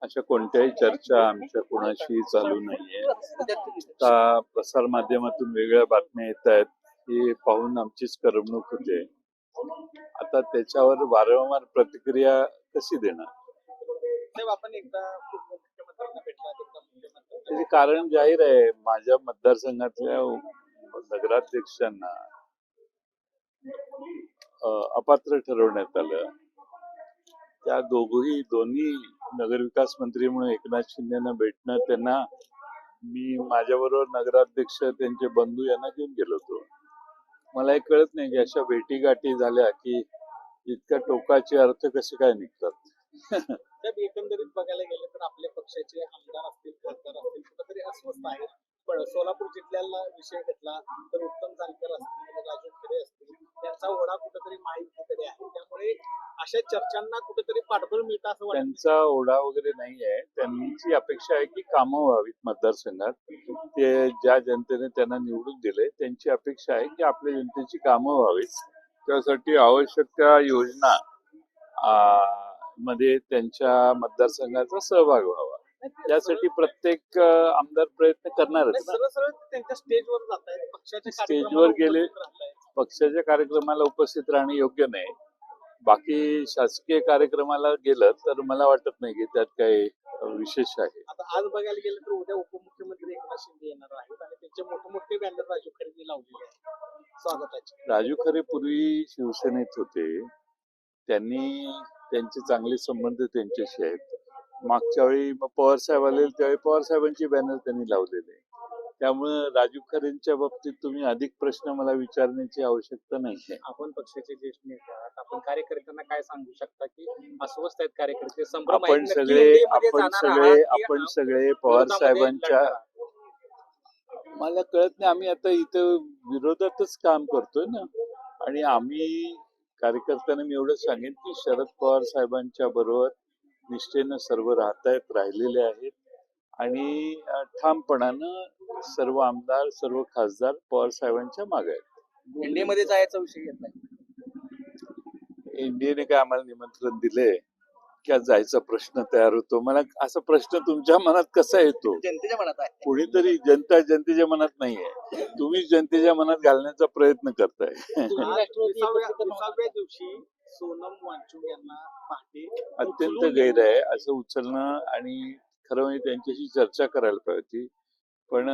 अशा कोणत्याही चर्चा आमच्या कोणाशी चालू नाहीये. आता प्रसार माध्यमातून वेगळ्या बातम्या येत आहेत हे पाहून आमचीच करमणूक होते. आता त्याच्यावर वारंवार प्रतिक्रिया कशी देणार? आपण एकदा मुख्यमंत्र्यांना भेटला, एकदा मुख्यमंत्री त्याचे कारण जाहीर आहे. माझ्या मतदारसंघातल्या नगराध्यक्षांना अपात्र ठरवण्यात आलं. त्या दोन्ही नगरविकास मंत्री म्हणून एकनाथ शिंदेना भेटणं, त्यांना मी माझ्याबरोबर नगराध्यक्ष त्यांचे बंधू यांना घेऊन गेलो होतो. मला हे कळत नाही की अशा भेटीगाठी झाल्या की इतक्या टोकाचे अर्थ कसे काय निघतात. एकंदरीत बघायला गेलं तर आपल्या पक्षाचे आमदार असतील, खासदार असतील, कुठेतरी अस्वस्थ आहेत. पण सोलापूर जिल्ह्याला विषय घेतला तर उत्तम जानकर असतील, राजू खरे असतील, त्यांचा ओढा कुठेतरी महायुतीकडे आहे. त्यामुळे अशा चर्चांना कुठेतरी पाठबळ मिळतं असं वाटतं. त्यांचा ओढा वगैरे नाही आहे. त्यांची अपेक्षा आहे की कामं व्हावीत मतदारसंघात. ते ज्या जनतेने त्यांना निवडून दिले त्यांची अपेक्षा आहे की आपल्या जनतेची कामं व्हावीत. त्यासाठी आवश्यक त्या योजना मध्ये त्यांच्या मतदारसंघाचा सहभाग व्हावा. त्यासाठी प्रत्येक आमदार प्रयत्न करणारच ना. सरळ त्यांच्या स्टेजवर जात आहेत, पक्षाच्या स्टेजवर गेले, पक्षाच्या कार्यक्रमाला उपस्थित राहणे योग्य नाही. बाकी शासकीय कार्यक्रमाला गेलं तर मला वाटत नाही की त्यात काही विशेष आहे. आता आज बघायला गेलं तर उद्या उपमुख्यमंत्री एकनाथ शिंदे येणार आहेत आणि त्यांचे मोठे बॅनर राजू खरेदी लावलेले आहेत स्वागताचे. राजू खरे पूर्वी शिवसेनेत होते. त्यांचे चांगले संबंध त्यांच्याशी आहेत. मागच्या वेळी पवार साहेब आले त्यावेळी पवार साहेबांची बॅनर त्यांनी लावलेले. त्यामुळे राजू खरेंच्या बाबतीत तुम्ही अधिक प्रश्न मला विचारण्याची आवश्यकता नाही. आपण पक्षाचे ज्येष्ठ नेते आहात, आपण कार्यकर्त्यांना काय सांगू शकता की अस्वस्थ आहेत कार्यकर्ते? आपण सगळे पवार साहेबांच्या, मला कळत नाही, आम्ही आता इथं विरोधातच काम करतोय ना. आणि आम्ही कार्यकर्त्यांना मी एवढं सांगेन की शरद पवार साहेबांच्या बरोबर निष्ठेनं सर्व राहिलेले आहेत आणि ठामपणानं सर्व आमदार, सर्व खासदार पवार साहेबांच्या मागे आहेत. एनडीएमध्ये जायचा विषय येत नाही. एनडीएने काय आम्हाला निमंत्रण दिले की जायचा प्रश्न तयार होतो? मला असा प्रश्न तुमच्या मनात कसा येतो? जनतेच्या मनात आहे. कोणीतरी जनतेच्या मनात नाहीये, तुम्ही जनतेच्या मनात घालण्याचा प्रयत्न करताय. 20व्या दिवशी सोनम वांचूक यांना पहाटे अत्यंत गैर आहे असं उचलणं. आणि खरं म्हणजे त्यांच्याशी चर्चा करायला पाहिजे होती, पण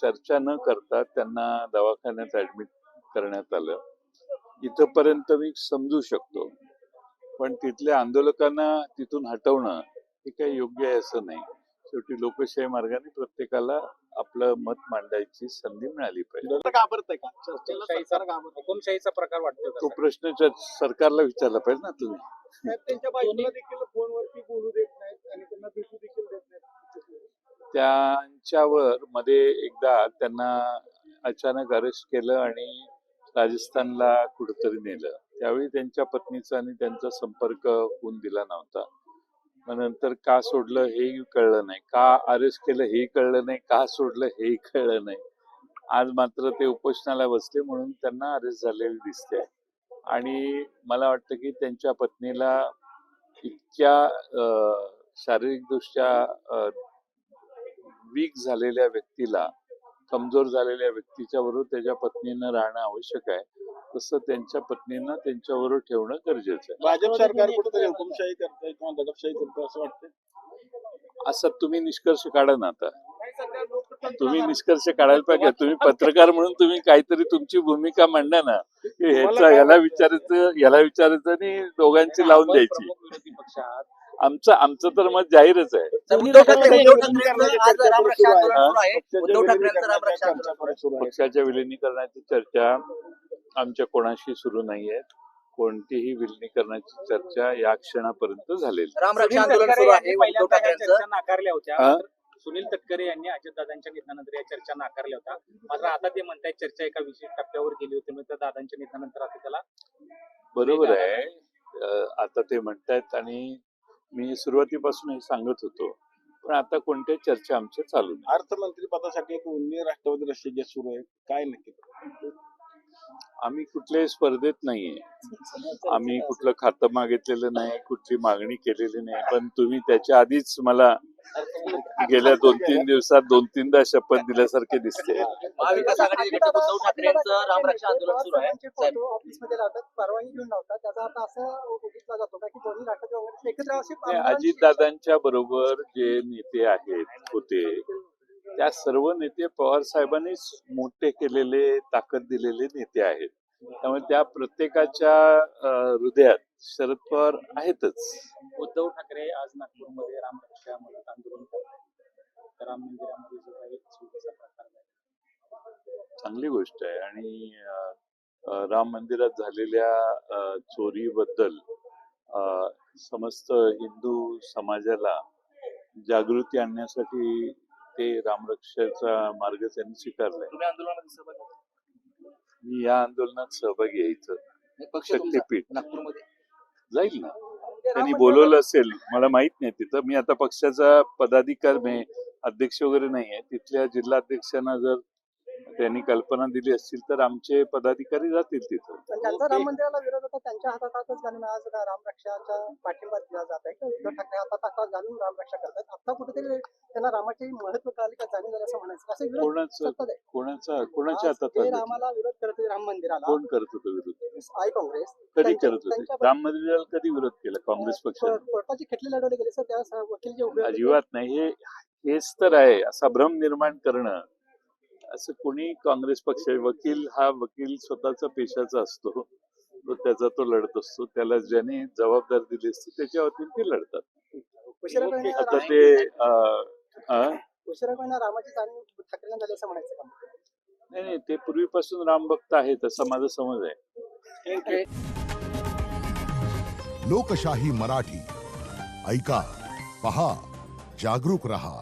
चर्चा न करता त्यांना दवाखान्यात ऍडमिट करण्यात आलं. इथपर्यंत मी समजू शकतो, पण तिथल्या आंदोलकांना तिथून हटवणं हे काही योग्य आहे असं नाही. शेवटी लोकशाही मार्गाने प्रत्येकाला आपलं मत मांडायची संधी मिळाली पाहिजे. घाबरतंय का हुकुमशाहीचा प्रकार वाटतो? तो प्रश्न सरकारला विचारला पाहिजे ना तुम्ही. त्यांच्या बाजूला देखील फोनवरती बोलू देत नाहीत आणि त्यांना भेटू देखील देत नाहीत. त्यांच्यावर मध्ये एकदा त्यांना अचानक अरेस्ट केलं आणि राजस्थानला कुठेतरी नेलं. त्यावेळी त्यांच्या पत्नीचा आणि त्यांचा संपर्क होऊन दिला नव्हता. मग नंतर का सोडलं हेही कळलं नाही, का अरेस्ट केलं हेही कळलं नाही, का सोडलं हेही कळलं नाही. आज मात्र ते उपोषणाला बसले म्हणून त्यांना अरेस्ट झालेले दिसते. आणि मला वाटतं की त्यांच्या पत्नीला इतक्या शारीरिकदृष्ट्या वीक झालेल्या व्यक्तीला, कमजोर झालेल्या व्यक्तीच्या बरोबर त्याच्या पत्नीनं राहणं आवश्यक आहे, तसं त्यांच्या पत्नीनं त्यांच्याबरोबर ठेवणं गरजेचं आहे. भाजप सरकार कुठेतरी हुकुमशाही करतंय किंवा दडपशाही करतंय असं वाटतं? असं तुम्ही निष्कर्ष काढा ना. आता तुम्ही निष्कर्ष काढायला पाहिजे. तुम्ही पत्रकार म्हणून तुम्ही काहीतरी तुमची भूमिका मांडा ना. याला विचारायचं आणि दोघांची लावून द्यायची. विरोधी पक्षात आमचं तर मत जाहीरच आहे. पक्षाच्या विलिनीकरणाची चर्चा आमच्या कोणाशी सुरू नाहीये. कोणतीही विलिनीकरणाची चर्चा या क्षणापर्यंत झालेली. रामरक्षा आंदोलन सुरू आहे. चर्चा नाकारल्या होत्या. सुनील तटकरे यांनी अजितदादांच्या निधनानंतर या चर्चा नाकारल्या होत्या. मात्र आता ते म्हणतायत चर्चा एका विशेष टप्प्यावर गेली होती, मग दादांच्या निधनानंतर आता त्याला. बरोबर आहे, आता ते म्हणतायत आणि मी सुरुवातीपासून हे सांगत होतो, पण आता कोणत्याही चर्चा आमच्या चालू नाही. अर्थमंत्री पदासाठी एक राष्ट्रवादी सुरू आहे, काय नक्की? आम्ही कुठल्याही स्पर्धेत नाहीये. आम्ही कुठलं खातं मागितलेलं नाही, कुठली मागणी केलेली नाही. पण तुम्ही त्याच्या आधीच मला गेल्या 2-3 दिवसात 2-3दा शपथ दिल्यासारखे दिसते. महाविकास आघाडीकडे उद्धव ठाकरेंचं रामरक्षा आंदोलन सुरू आहे. साहेब, ऑफिसमध्ये राहतात, परवानगी घेऊन लावतात. त्याचा अर्थ असं बघितला जातो का की दोन्ही राष्ट्राचे वगैरे एकत्र असे अजितदादांच्या बरोबर जे नेते आहेत होते, त्या सर्व नेते पवार साहेबांनीच मोठे केलेले, ताकद दिलेले नेते आहेत. त्यामुळे त्या प्रत्येकाच्या हृदयात शरद पवार आहेतच. उद्धव ठाकरे आज नागपूरमध्ये रामरक्षा मदत आंदोलन करतात. राम मंदिरामध्ये जो काही चोरीचा प्रकार झाला, चांगली गोष्ट आहे. आणि राम मंदिरात झालेल्या चोरीबद्दल समस्त हिंदू समाजाला जागृती आणण्यासाठी ते रामरक्षाचा मार्ग त्यांनी स्वीकारलाय. तुम्ही आंदोलनामध्ये सहभागी होता? मी या आंदोलनात सहभागी यायचं पक्ष तुमचा शक्तीपीठ नागपूरमध्ये जाईल ना. त्यांनी बोलवलं असेल, मला माहित नाही. तिथं मी आता पक्षाचा पदाधिकार नाही, अध्यक्ष वगैरे नाही आहे. तिथल्या जिल्हाध्यक्षांना जर त्यांनी कल्पना दिली असतील तर आमचे पदाधिकारी जातील तिथं. त्यांचा राम मंदिराला विरोध होता, त्यांच्या हातात घालून आज रामरक्षाचा पाठिंबा दिला जात आहे. उद्धव ठाकरे हातात घालून रामरक्षा करतात. आता कुठेतरी त्यांना रामाचे महत्व कळाले का जाणीव झालं असं म्हणायचं. असं विरोध कोणाच्या हातात ते आलं? रामाला विरोध करत होते, राम मंदिराला. कोण करत होतं विरोध? आय काँग्रेस कधी करत होते? राम मंदिराला कधी विरोध केला काँग्रेस पक्षाने? कोर्टाची खटले लढवले गेले सर, त्यावेळेस वकील जे उभे होते अजिबात नाही. हेच तर आहे, असा भ्रम निर्माण करणं. असं कोणी काँग्रेस पक्ष वकील स्वतःचा पेशाचा असतो, तो त्याचा तो लढत असतो. त्याला ज्याने जबाबदारी दिली असते त्याच्या वतीने ते लढतात. आता उशिरा रामाची जाणीव ठाकरेंना झाली असं म्हणायचं का? नाही, ते पूर्वीपासून राम भक्त आहेत असा माझा समज आहे. लोकशाही मराठी ऐका, पहा, जागरूक रहा.